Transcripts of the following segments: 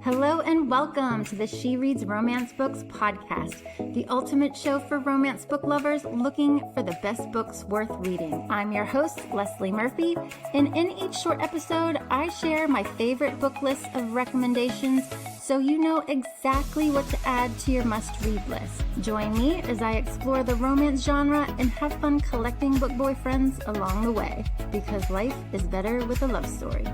Hello and welcome to the She Reads Romance Books podcast, the ultimate show for romance book lovers looking for the best books worth reading. I'm your host, Leslie Murphy, and in each short episode, I share my favorite book list of recommendations so you know exactly what to add to your must-read list. Join me as I explore the romance genre and have fun collecting book boyfriends along the way, because life is better with a love story.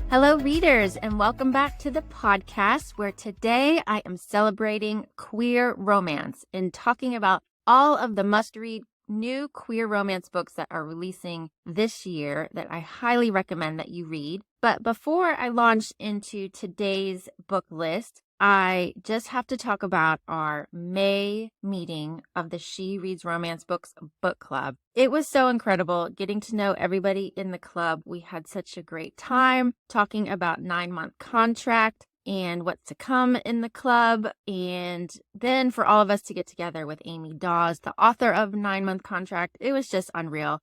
Hello, readers, and welcome back to the podcast where today I am celebrating queer romance and talking about all of the must-read new queer romance books that are releasing this year that I highly recommend that you read. But before I launch into today's book list, I just have to talk about our May meeting of the She Reads Romance Books book club. It was so incredible getting to know everybody in the club. We had such a great time talking about 9-month contract and what's to come in the club. And then for all of us to get together with Amy Dawes, the author of 9-month contract, it was just unreal.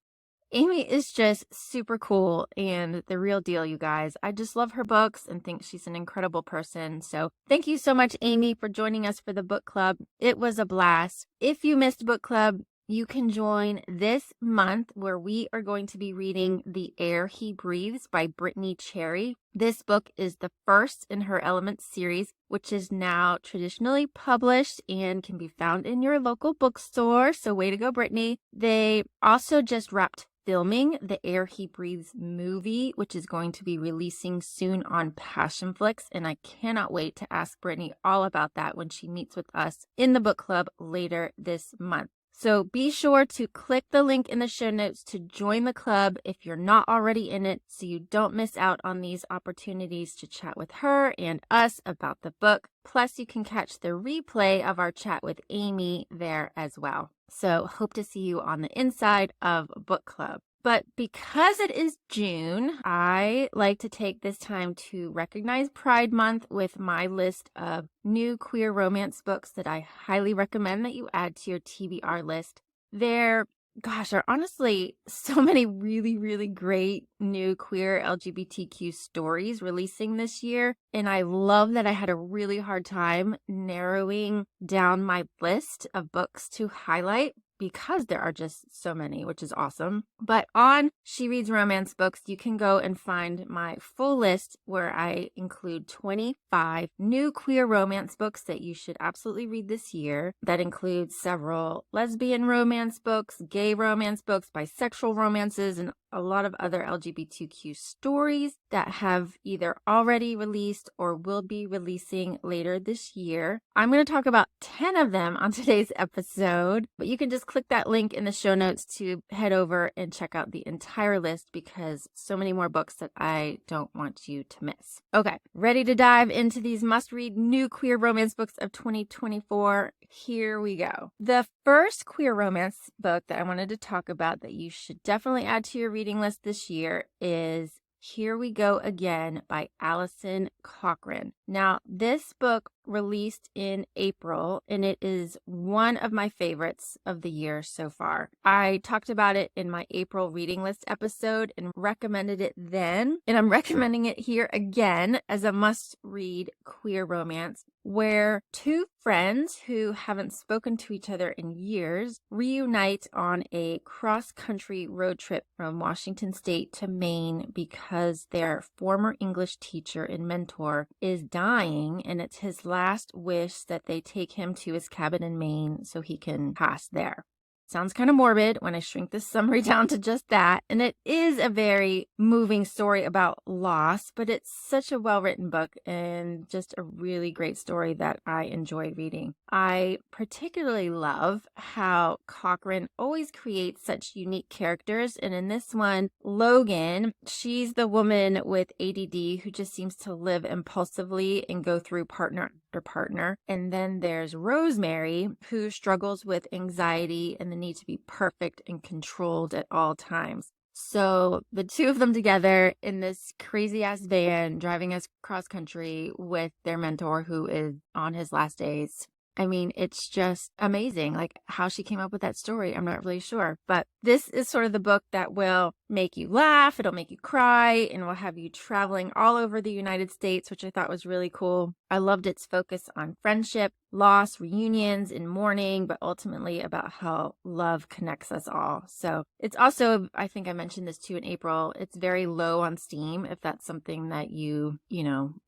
Amy is just super cool and the real deal, you guys. I just love her books and think she's an incredible person. So thank you so much, Amy, for joining us for the book club. It was a blast. If you missed book club, you can join this month where we are going to be reading The Air He Breathes by Brittany Cherry. This book is the first in her Elements series, which is now traditionally published and can be found in your local bookstore. So way to go, Brittany. They also just wrapped filming the Air He Breathes movie, which is going to be releasing soon on Passionflix, and I cannot wait to ask Brittany all about that when she meets with us in the book club later this month. So be sure to click the link in the show notes to join the club if you're not already in it, so you don't miss out on these opportunities to chat with her and us about the book. Plus, you can catch the replay of our chat with Amy there as well. So hope to see you on the inside of book club. But because it is June, I like to take this time to recognize Pride Month with my list of new queer romance books that I highly recommend that you add to your TBR list. There are honestly so many really, really great new queer LGBTQ stories releasing this year. And I love that I had a really hard time narrowing down my list of books to highlight, because there are just so many, which is awesome. But on She Reads Romance Books, you can go and find my full list where I include 25 new queer romance books that you should absolutely read this year. That includes several lesbian romance books, gay romance books, bisexual romances, and a lot of other LGBTQ stories that have either already released or will be releasing later this year. I'm going to talk about 10 of them on today's episode, but you can just click that link in the show notes to head over and check out the entire list, because so many more books that I don't want you to miss. Okay, ready to dive into these must-read new queer romance books of 2024? Here we go. The first queer romance book that I wanted to talk about that you should definitely add to your reading list this year is Here We Go Again by Allison Cochran. Now, this book released in April, and it is one of my favorites of the year so far. I talked about it in my April reading list episode and recommended it then, and I'm recommending it here again as a must-read queer romance where two friends who haven't spoken to each other in years reunite on a cross-country road trip from Washington State to Maine because their former English teacher and mentor is dying, and it's his last wish that they take him to his cabin in Maine so he can pass there. Sounds kind of morbid when I shrink this summary down to just that. And it is a very moving story about loss, but it's such a well-written book and just a really great story that I enjoy reading. I particularly love how Cochran always creates such unique characters. And in this one, Logan, she's the woman with ADD who just seems to live impulsively and go through partner after partner. And then there's Rosemary, who struggles with anxiety and the need to be perfect and controlled at all times. So the two of them together in this crazy ass van driving us cross country with their mentor who is on his last days. I mean, it's just amazing. Like how she came up with that story, I'm not really sure. But this is sort of the book that will make you laugh, it'll make you cry, and will have you traveling all over the United States, which I thought was really cool. I loved its focus on friendship, loss, reunions, and mourning, but ultimately about how love connects us all. So it's also, I think I mentioned this too in April, it's very low on Steam if that's something that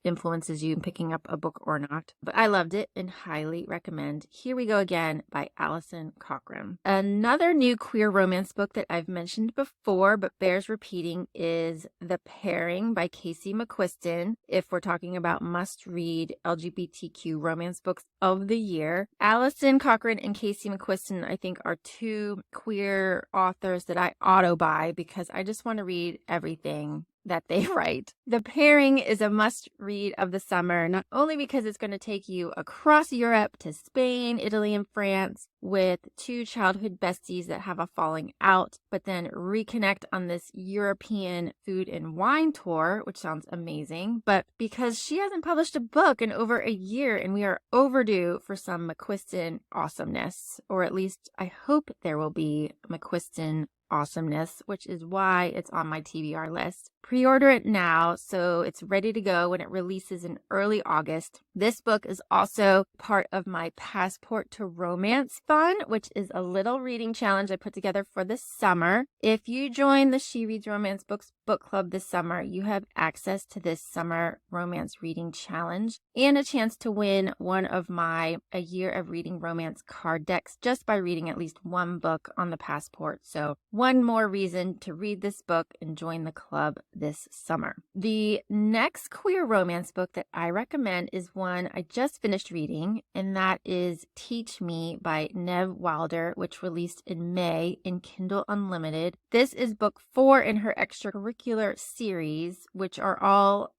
influences you in picking up a book or not. But I loved it and highly recommend Here We Go Again by Alison Cochrane. Another new queer romance book that I've mentioned before but bears repeating is The Pairing by Casey McQuiston, if we're talking about must-read LGBTQ romance books of the year. Alison Cochrane and Casey McQuiston, I think, are two queer authors that I auto-buy because I just want to read everything that they write. The Pairing is a must-read of the summer, not only because it's going to take you across Europe to Spain, Italy, and France with two childhood besties that have a falling out, but then reconnect on this European food and wine tour, which sounds amazing, but because she hasn't published a book in over a year and we are overdue for some McQuiston awesomeness, or at least I hope there will be McQuiston awesomeness, which is why it's on my TBR list. Pre-order it now so it's ready to go when it releases in early August. This book is also part of my Passport to Romance Fun, which is a little reading challenge I put together for the summer. If you join the She Reads Romance Books book club this summer, you have access to this summer romance reading challenge and a chance to win one of my A Year of Reading Romance card decks just by reading at least one book on the Passport. So one more reason to read this book and join the club this summer. The next queer romance book that I recommend is one I just finished reading, and that is Teach Me by Nev Wilder, which released in May in Kindle Unlimited. This is book 4 in her extracurricular series, which are all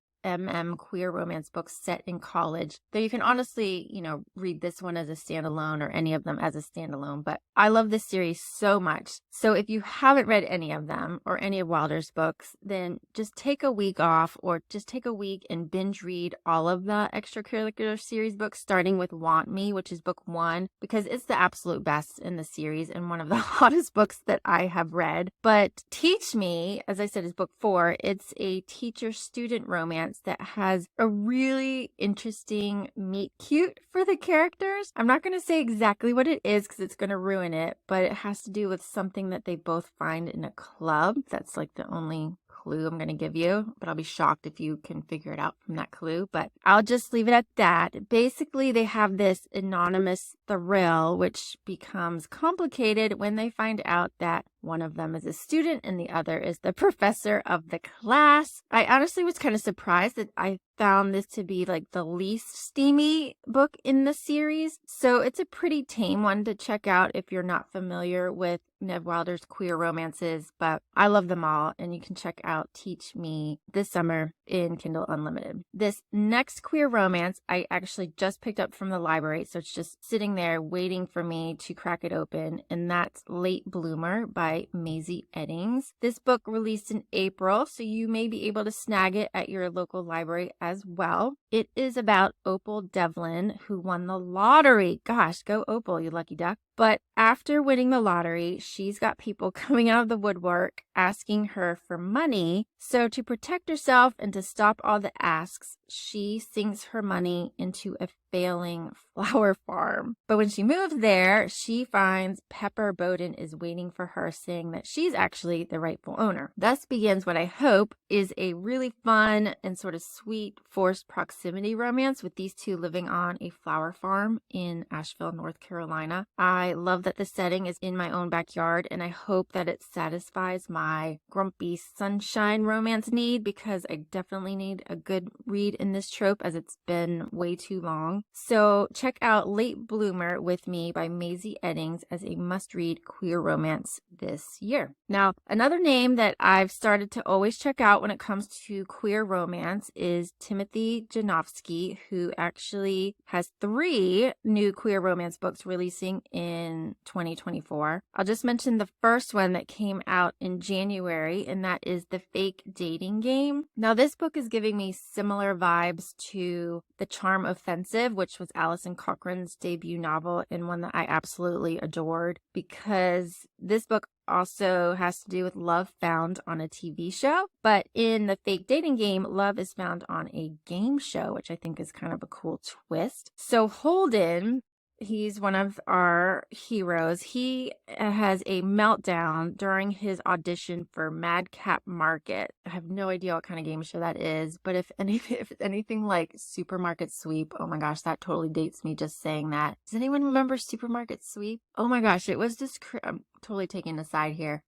queer romance books set in college. Though you can honestly, read this one as a standalone or any of them as a standalone, but I love this series so much. So if you haven't read any of them or any of Wilder's books, then just take a week off or just take a week and binge read all of the extracurricular series books, starting with Want Me, which is book 1, because it's the absolute best in the series and one of the hottest books that I have read. But Teach Me, as I said, is book 4. It's a teacher-student romance that has a really interesting meet cute for the characters. I'm not going to say exactly what it is because it's going to ruin it, but it has to do with something that they both find in a club. That's like the only clue I'm going to give you, but I'll be shocked if you can figure it out from that clue, but I'll just leave it at that. Basically, they have this anonymous thrill, which becomes complicated when they find out that one of them is a student and the other is the professor of the class. I honestly was kind of surprised that I found this to be like the least steamy book in the series. So it's a pretty tame one to check out if you're not familiar with Nev Wilder's queer romances, but I love them all, and you can check out Teach Me this summer in Kindle Unlimited. This next queer romance I actually just picked up from the library, so it's just sitting there waiting for me to crack it open, and that's Late Bloomer by Maisie Eddings. This book released in April, so you may be able to snag it at your local library as well. It is about Opal Devlin, who won the lottery. Gosh, go Opal, you lucky duck. But after winning the lottery, she's got people coming out of the woodwork asking her for money. So to protect herself and to stop all the asks, she sinks her money into a failing flower farm. But when she moves there, she finds Pepper Bowden is waiting for her, saying that she's actually the rightful owner. Thus begins what I hope is a really fun and sort of sweet forced proximity romance with these two living on a flower farm in Asheville, North Carolina. I love that the setting is in my own backyard, and I hope that it satisfies my grumpy sunshine romance need, because I definitely need a good read in this trope as it's been way too long. So check out Late Bloomer with me by Maisie Eddings as a must-read queer romance this year. Now, another name that I've started to always check out when it comes to queer romance is Timothy Janofsky, who actually has 3 new queer romance books releasing in in 2024. I'll just mention the first one that came out in January, and that is The Fake Dating Game. Now, this book is giving me similar vibes to The Charm Offensive, which was Alison Cochran's debut novel and one that I absolutely adored, because this book also has to do with love found on a TV show. But in The Fake Dating Game, love is found on a game show, which I think is kind of a cool twist. So Holden, he's one of our heroes. He has a meltdown during his audition for Madcap Market. I have no idea what kind of game show that is, but if anything like Supermarket Sweep, oh my gosh, that totally dates me just saying that. Does anyone remember Supermarket Sweep? Oh my gosh, it was this, I'm totally taking a side here.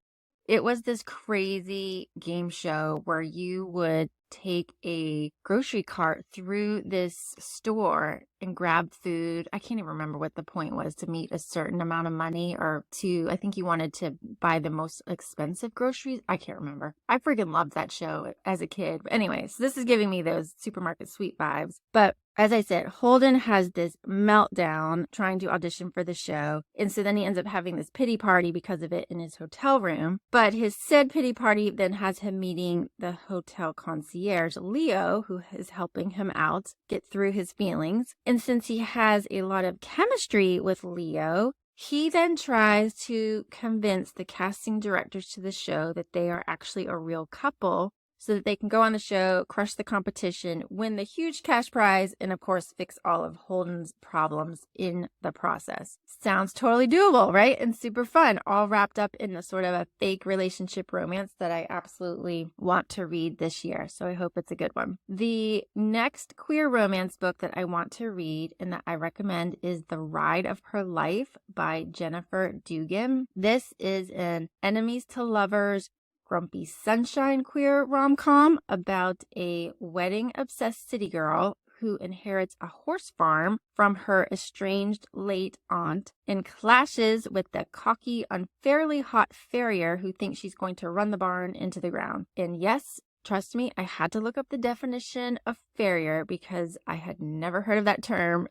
It was this crazy game show where you would take a grocery cart through this store and grab food. I can't even remember what the point was, to meet a certain amount of money, or I think you wanted to buy the most expensive groceries. I can't remember. I freaking loved that show as a kid. But anyways, this is giving me those Supermarket Sweep vibes. But as I said, Holden has this meltdown trying to audition for the show. And so then he ends up having this pity party because of it in his hotel room. But his said pity party then has him meeting the hotel concierge, Leo, who is helping him out get through his feelings. And since he has a lot of chemistry with Leo, he then tries to convince the casting directors to the show that they are actually a real couple, so that they can go on the show, crush the competition, win the huge cash prize, and of course fix all of Holden's problems in the process. Sounds totally doable, right? And super fun, all wrapped up in a sort of a fake relationship romance that I absolutely want to read this year. So I hope it's a good one. The next queer romance book that I want to read and that I recommend is The Ride of Her Life by Jennifer Dugan. This is an enemies to lovers, grumpy sunshine queer rom-com about a wedding-obsessed city girl who inherits a horse farm from her estranged late aunt and clashes with the cocky, unfairly hot farrier who thinks she's going to run the barn into the ground. And yes, trust me, I had to look up the definition of farrier because I had never heard of that term.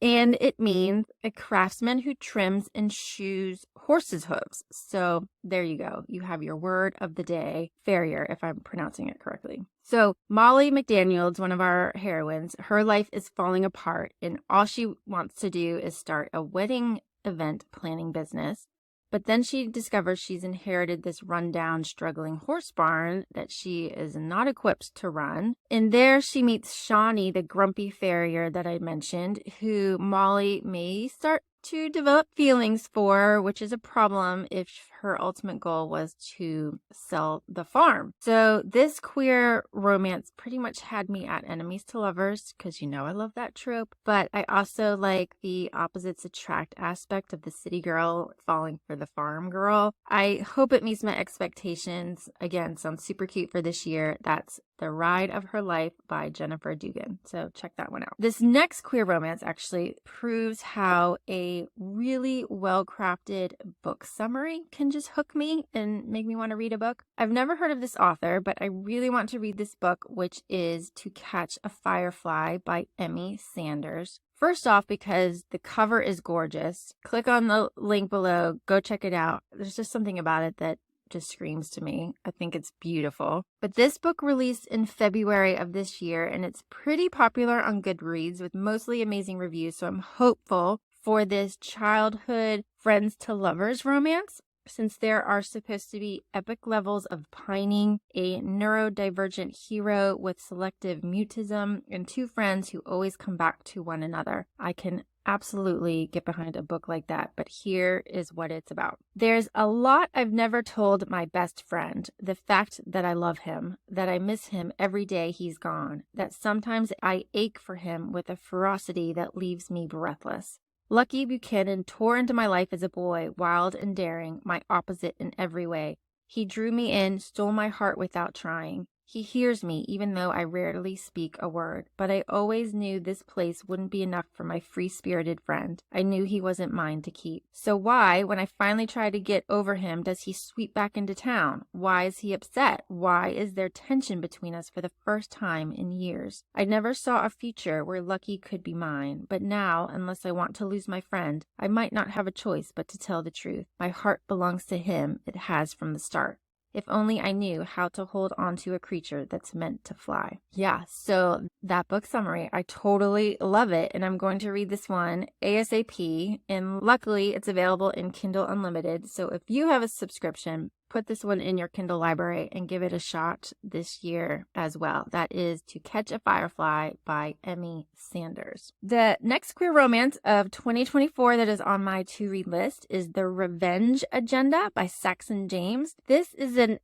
And it means a craftsman who trims and shoes horses' hooves. So there you go. You have your word of the day, farrier, if I'm pronouncing it correctly. So Molly McDaniels, one of our heroines, her life is falling apart and all she wants to do is start a wedding event planning business. But then she discovers she's inherited this rundown, struggling horse barn that she is not equipped to run. And there she meets Shawnee, the grumpy farrier that I mentioned, who Molly may start to develop feelings for, which is a problem if her ultimate goal was to sell the farm. So this queer romance pretty much had me at enemies to lovers, because you know I love that trope, but I also like the opposites attract aspect of the city girl falling for the farm girl. I hope it meets my expectations. Again, sounds super cute for this year. That's The Ride of Her Life by Jennifer Dugan. So check that one out. This next queer romance actually proves how a really well-crafted book summary can just hook me and make me want to read a book. I've never heard of this author, but I really want to read this book, which is To Catch a Firefly by Emmy Sanders. First off, because the cover is gorgeous. Click on the link below. Go check it out. There's just something about it that just screams to me. I think it's beautiful. But this book released in February of this year, and it's pretty popular on Goodreads with mostly amazing reviews. So I'm hopeful for this childhood friends to lovers romance, since there are supposed to be epic levels of pining, a neurodivergent hero with selective mutism, and two friends who always come back to one another. I can absolutely get behind a book like that, but here is what it's about. There's a lot I've never told my best friend. The fact that I love him, that I miss him every day he's gone, that sometimes I ache for him with a ferocity that leaves me breathless. Lucky Buchanan tore into my life as a boy, wild and daring, my opposite in every way. He drew me in, stole my heart without trying. He hears me even though I rarely speak a word, but I always knew this place wouldn't be enough for my free-spirited friend. I knew he wasn't mine to keep. So why, when I finally try to get over him, does he sweep back into town? Why is he upset? Why is there tension between us for the first time in years? I never saw a future where Lucky could be mine, but now, unless I want to lose my friend, I might not have a choice but to tell the truth. My heart belongs to him. It has from the start. If only I knew how to hold on to a creature that's meant to fly. Yeah, so that book summary, I totally love it. And I'm going to read this one ASAP. And luckily, it's available in Kindle Unlimited. So if you have a subscription, put this one in your Kindle library and give it a shot this year as well. That is To Catch a Firefly by Emmy Sanders. The next queer romance of 2024 that is on my to-read list is The Revenge Agenda by Saxon James. This is an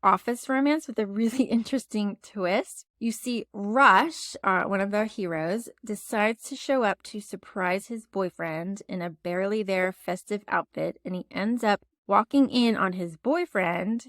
office romance with a really interesting twist. You see, Rush, one of the heroes, decides to show up to surprise his boyfriend in a barely there festive outfit, and he ends up walking in on his boyfriend's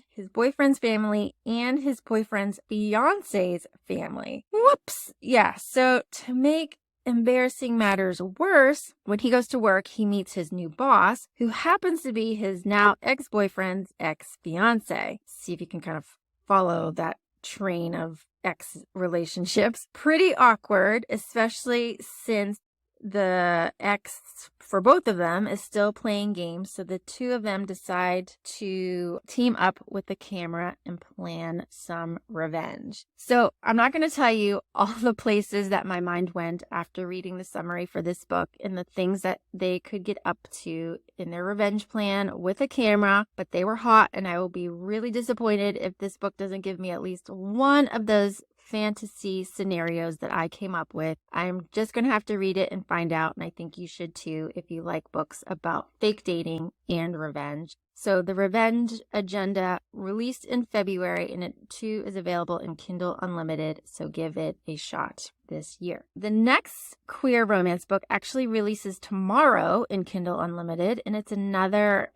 family, and his boyfriend's fiance's family. Whoops! Yeah, so to make embarrassing matters worse, when he goes to work, he meets his new boss, who happens to be his now ex-boyfriend's ex-fiance. See if you can kind of follow that train of ex relationships. Pretty awkward, especially since the ex for both of them is still playing games, so the two of them decide to team up with the camera and plan some revenge. So I'm not going to tell you all the places that my mind went after reading the summary for this book and the things that they could get up to in their revenge plan with a camera, but they were hot, and I will be really disappointed if this book doesn't give me at least one of those fantasy scenarios that I came up with. I'm just going to have to read it and find out, and I think you should too if you like books about fake dating and revenge. So The Revenge Agenda released in February, and it too is available in Kindle Unlimited, so give it a shot this year. The next queer romance book actually releases tomorrow in Kindle Unlimited, and it's another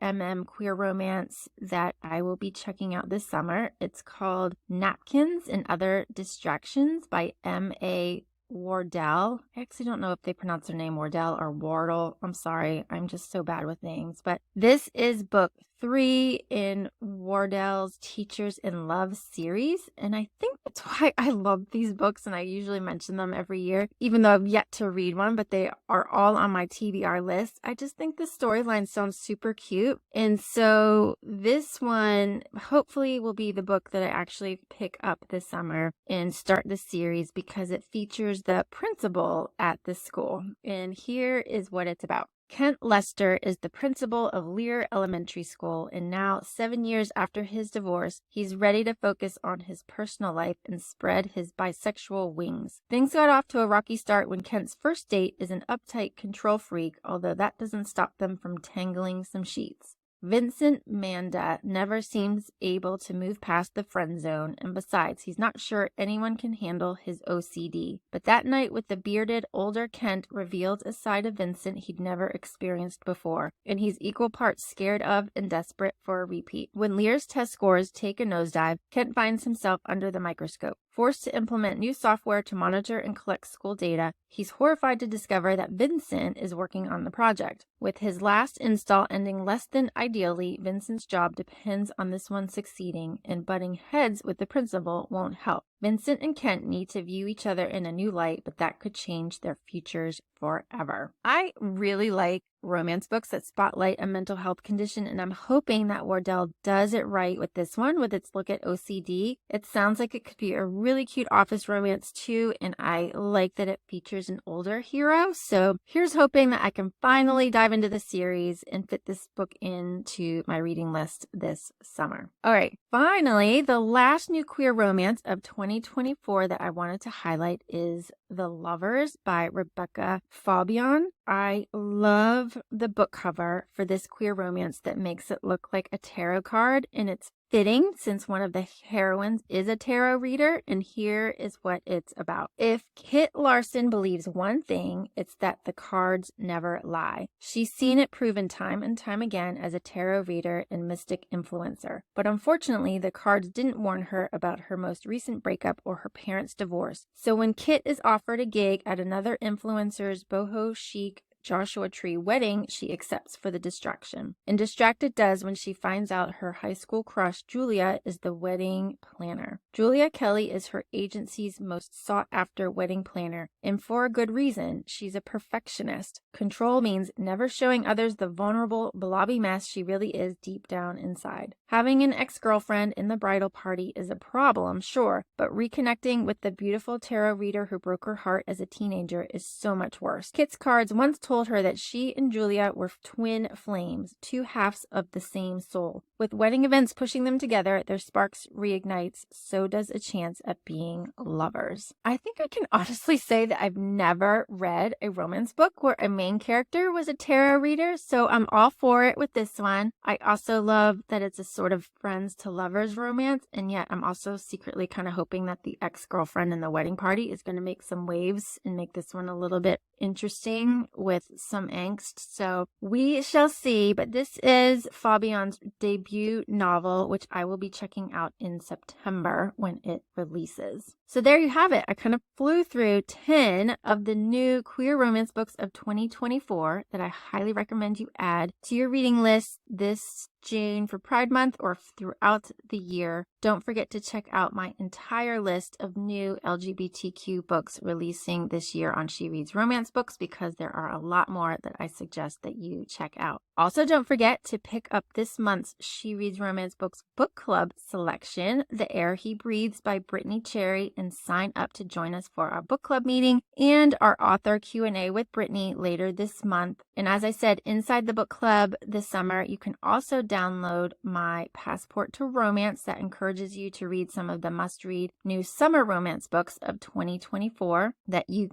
queer romance that I will be checking out this summer. It's called Napkins and Other Distractions by M.A. Wardell. I actually don't know if they pronounce their name Wardell or Wardle. I'm sorry. I'm just so bad with names. But this is book 3 in Wardell's Teachers in Love series. And I think that's why I love these books, and I usually mention them every year, even though I've yet to read one, but they are all on my TBR list. I just think the storyline sounds super cute. And so this one hopefully will be the book that I actually pick up this summer and start the series, because it features the principal at the school. And here is what it's about. Kent Lester is the principal of Lear Elementary School, and now, 7 years after his divorce, he's ready to focus on his personal life and spread his bisexual wings. Things got off to a rocky start when Kent's first date is an uptight control freak, although that doesn't stop them from tangling some sheets. Vincent Manda never seems able to move past the friend zone, and besides, he's not sure anyone can handle his OCD. But that night with the bearded, older Kent revealed a side of Vincent he'd never experienced before, and he's equal parts scared of and desperate for a repeat. When Lear's test scores take a nosedive, Kent finds himself under the microscope. Forced to implement new software to monitor and collect school data, he's horrified to discover that Vincent is working on the project. With his last install ending less than ideally, Vincent's job depends on this one succeeding, and butting heads with the principal won't help. Vincent and Kent need to view each other in a new light, but that could change their futures forever. I really like romance books that spotlight a mental health condition, and I'm hoping that Wardell does it right with this one, with its look at OCD. It sounds like it could be a really cute office romance too, and I like that it features an older hero. So here's hoping that I can finally dive into the series and fit this book into my reading list this summer. All right, finally, the last new queer romance of 2024 that I wanted to highlight is The Lovers by Rebecca Fabian. I love the book cover for this queer romance that makes it look like a tarot card, and it's fitting since one of the heroines is a tarot reader, and here is what it's about. If Kit Larson believes one thing, it's that the cards never lie. She's seen it proven time and time again as a tarot reader and mystic influencer. But unfortunately, the cards didn't warn her about her most recent breakup or her parents' divorce. So when Kit is offered a gig at another influencer's boho chic Joshua Tree wedding, she accepts for the distraction. And distracted does when she finds out her high school crush, Julia, is the wedding planner. Julia Kelly is her agency's most sought-after wedding planner, and for a good reason. She's a perfectionist. Control means never showing others the vulnerable, blobby mess she really is deep down inside. Having an ex-girlfriend in the bridal party is a problem, sure, but reconnecting with the beautiful tarot reader who broke her heart as a teenager is so much worse. Kit's cards once told her that she and Julia were twin flames, two halves of the same soul. With wedding events pushing them together, their sparks reignites, so does a chance at being lovers. I think I can honestly say that I've never read a romance book where a main character was a tarot reader, so I'm all for it with this one. I also love that it's a sort of friends to lovers romance, and yet I'm also secretly kind of hoping that the ex-girlfriend in the wedding party is going to make some waves and make this one a little bit interesting with some angst. So we shall see, but this is Fabian's debut novel, which I will be checking out in September when it releases. So there you have it. I kind of flew through 10 of the new queer romance books of 2024 that I highly recommend you add to your reading list this June for Pride Month or throughout the year. Don't forget to check out my entire list of new LGBTQ books releasing this year on She Reads Romance Books, because there are a lot more that I suggest that you check out. Also, don't forget to pick up this month's She Reads Romance Books book club selection, The Air He Breathes by Brittany Cherry, and sign up to join us for our book club meeting and our author Q&A with Brittany later this month. And as I said, inside the book club this summer, you can also download my Passport to Romance that encourages you to read some of the must-read new summer romance books of 2024 that you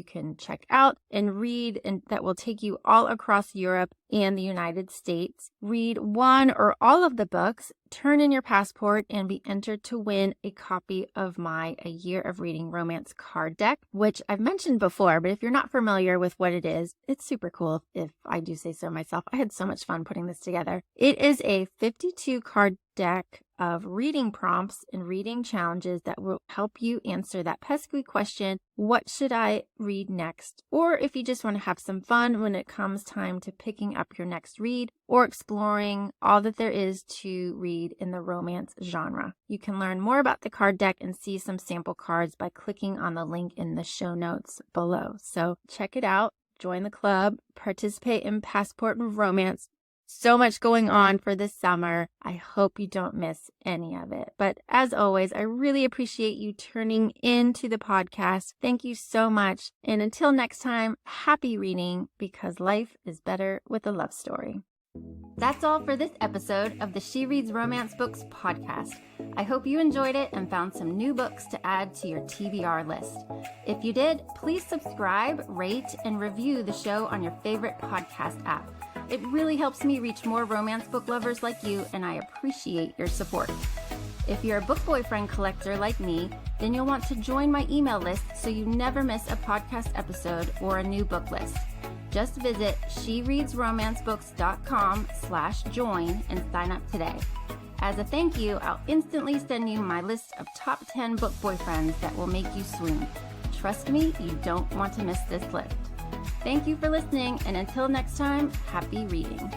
can check out and read, and that will take you all across Europe and the United States. Read one or all of the books, turn in your passport, and be entered to win a copy of my A Year of Reading Romance card deck, which I've mentioned before, but if you're not familiar with what it is, it's super cool if I do say so myself. I had so much fun putting this together. It is a 52 card deck of reading prompts and reading challenges that will help you answer that pesky question, what should I read next? Or if you just want to have some fun when it comes time to picking up your next read or exploring all that there is to read in the romance genre. You can learn more about the card deck and see some sample cards by clicking on the link in the show notes below. So check it out, join the club, participate in Passport to Romance. So much going on for this summer. I hope you don't miss any of it. But as always, I really appreciate you tuning into the podcast. Thank you so much. And until next time, happy reading, because life is better with a love story. That's all for this episode of the She Reads Romance Books podcast. I hope you enjoyed it and found some new books to add to your TBR list. If you did, please subscribe, rate, and review the show on your favorite podcast app. It really helps me reach more romance book lovers like you, and I appreciate your support. If you're a book boyfriend collector like me, then you'll want to join my email list so you never miss a podcast episode or a new book list. Just visit shereadsromancebooks.com/join and sign up today. As a thank you, I'll instantly send you my list of top 10 book boyfriends that will make you swoon. Trust me, you don't want to miss this list. Thank you for listening, and until next time, happy reading.